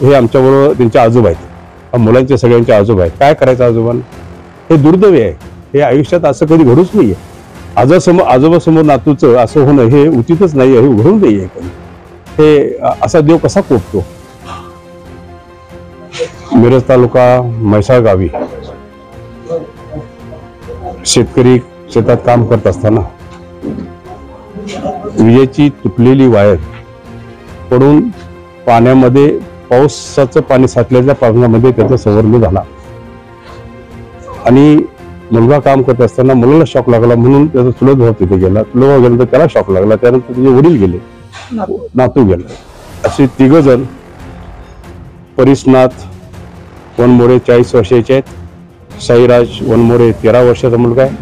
हे आमच्याबरोबर त्यांचे आजोबा आहेत, मुलांचे सगळ्यांचे आजोबा आहेत. काय करायचं आजोबांना? हे दुर्दैव आहे. हे आयुष्यात असं कधी घडूच नाहीये. आजोबासमोर नातूचं असं होणं हे उचितच नाही, हे घडून नाहीये कधी. हे असा देव कसा कोपतो? मिरज तालुका म्हैसाळ गावी शेतकरी शेतात काम करत असताना विजेची तुटलेली वायर पडून पाण्यामध्ये, पावसाचं पाणी साचल्याच्या पाण्यामध्ये त्याचा संवर्ग झाला आणि मुलगा काम करत असताना मुलाला शॉक लागला म्हणून त्याचा चुलत भाऊ तिथे गेला. चुलत भाऊ गेला तर त्याला शॉक लागला. त्यानंतर त्याचे वडील गेले, नातू गेला. असे 3 जण. परेशनाथ वनमोरे 40 वर्षाचे आहेत, साईराज वनमोरे 13 वर्षाचा मुलगा आहे,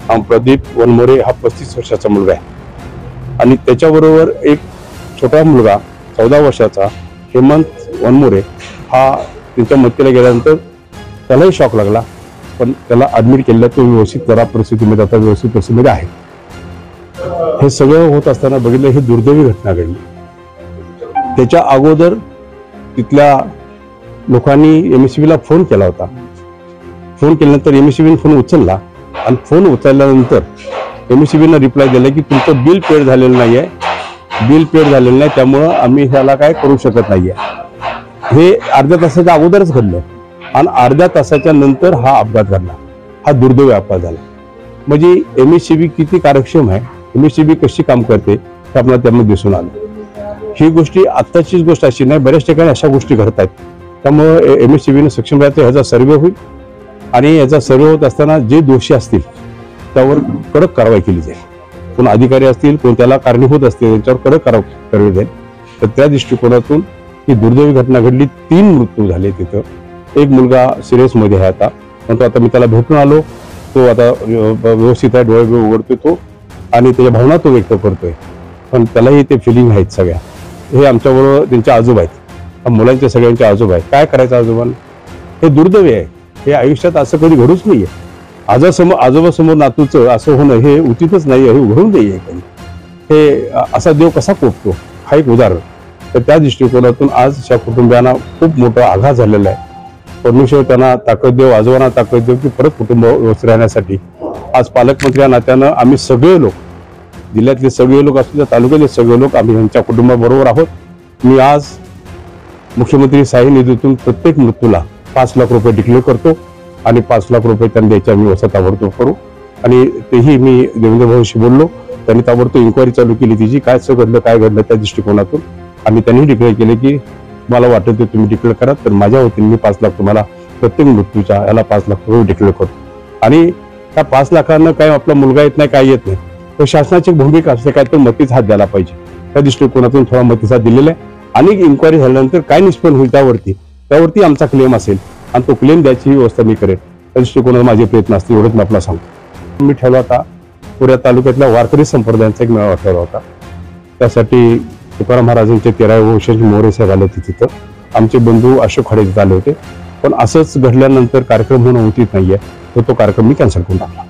आणि प्रदीप वनमोरे हा 35 वर्षाचा मुलगा आहे. आणि त्याच्याबरोबर एक छोटा मुलगा 14 वर्षाचा हेमंत वनमोरे हा त्यांच्या मतीला गेल्यानंतर त्यालाही शॉक लागला, पण त्याला ऍडमिट केलेला. तो व्यवस्थित जरा परिस्थितीमध्ये आता व्यवस्थित परिस्थितीमध्ये आहे. हे सगळं होत असताना बघितलं ही दुर्दैवी घटना घडली. त्याच्या अगोदर तिथल्या लोकांनी एमएससीबीला फोन केला होता. फोन केल्यानंतर एमएससीबीने फोन उचलला आणि फोन उचलल्यानंतर एमएससीबीने रिप्लाय दिला की तुमचं बिल पेड झालेलं नाही आहे, बिल पेड झालेलं नाही, त्यामुळं आम्ही ह्याला काय करू शकत नाहीये. हे अर्ध्या तासाच्या अगोदरच घडलं आणि अर्ध्या तासाच्या नंतर हा अपघात घडला. हा दुर्दैवी अपघात झाला. म्हणजे एमएससीबी किती कार्यक्षम आहे, एमएससीबी कशी काम करते हे आपल्याला त्यामध्ये दिसून आलं. ही गोष्टी आत्ताचीच गोष्ट अशी नाही, बऱ्याच ठिकाणी अशा गोष्टी घडत आहेत. त्यामुळे एमएससीबीने सक्षम राहायचं, ह्याचा सर्वे होईल आणि याचा सर्वे होत असताना जे दोषी असतील त्यावर कडक कारवाई केली जाईल. कोण अधिकारी असतील, कोण त्याला कारणीभूत असतील, त्यांच्यावर कडक कारवाई जाईल. तर त्या दृष्टिकोनातून ही दुर्दैवी घटना घडली. 3 मृत्यू झाले तिथं. एक मुलगा सिरियस मध्ये आहे आता, पण आता मी त्याला भेटून आलो. तो आता व्यवस्थित आहे, डोळे उघडतोय तो आणि त्याच्या भावना तो व्यक्त करतोय, पण त्यालाही ते फिलिंग आहेत सगळ्या. हे आमच्याबरोबर त्यांचे आजोबा आहेत, मुलांचे सगळ्यांचे आजोबा आहेत. काय करायचं आजोबांना? हे दुर्दैव आहे. हे आयुष्यात असं कधी घडूच नाहीये. आजोबासमोर नातूचं असं होणं हे उचितच नाही, हे घडून नाहीये कधी. हे असा देव कसा कोपतो? हा एक उदाहरण. तर त्या दृष्टिकोनातून आज या कुटुंबियांना खूप मोठा आघात झालेला आहे. परमेश्वर त्यांना ताकद देव, आजोबांना ताकद देव की परत कुटुंब व्यवस्थित राहण्यासाठी. आज पालकमंत्री या नात्यानं आम्ही सगळे लोक, जिल्ह्यातले सगळे लोक असतील, तालुक्यातले सगळे लोक, आम्ही यांच्या कुटुंबाबरोबर आहोत. मी आज मुख्यमंत्री सहाय्य निधीतून प्रत्येक मृत्यूला 5 लाख रुपये डिक्लेअर करतो आणि 5 लाख रुपये त्यांना द्यायची आम्ही व्यवस्था ताबडतोब करू. आणि तेही मी देवेंद्र भाऊंशी बोललो, त्यांनी ताबडतोब इन्क्वायरी चालू केली तिची, काय घडलं काय घडलं त्या दृष्टिकोनातून. आणि त्यांनी डिक्लेअर केले की मला वाटतं ते तुम्ही डिक्लेअर करा, तर माझ्या वतीने मी 5 लाख तुम्हाला प्रत्येक मृत्यूच्या याला 5 लाख रुपये डिक्लेअर करतो. आणि त्या 5 लाखांना काय आपला मुलगा येत नाही, काय येत नाही, तर शासनाची भूमिका असते काय तर मतीचा हात द्यायला पाहिजे. त्या दृष्टिकोनातून थोडा मतीचा दिलेला आहे. आणि इन्क्वायरी झाल्यानंतर काय निष्पन्न होईल त्यावरती आमचा क्लेम असेल आणि तो क्लेम द्यायची व्यवस्था मी करेन. त्या दृष्टिकोनात माझे प्रयत्न असतील, एवढंच मी आपल्याला सांगतो. मी ठेवला होता पुऱ्या तालुक्यातल्या वारकरी संप्रदायांचा एक मेळावा ठेवला होता. त्यासाठी तुकाराम महाराजांचे 13व्या वर्षाचे मोरे साहेब आले होते तिथं. आमचे बंधू अशोक खडे तिथे आले होते. पण असंच घडल्यानंतर कार्यक्रम होणं उचित नाहीये, तर तो कार्यक्रम मी कॅन्सल करून टाकला.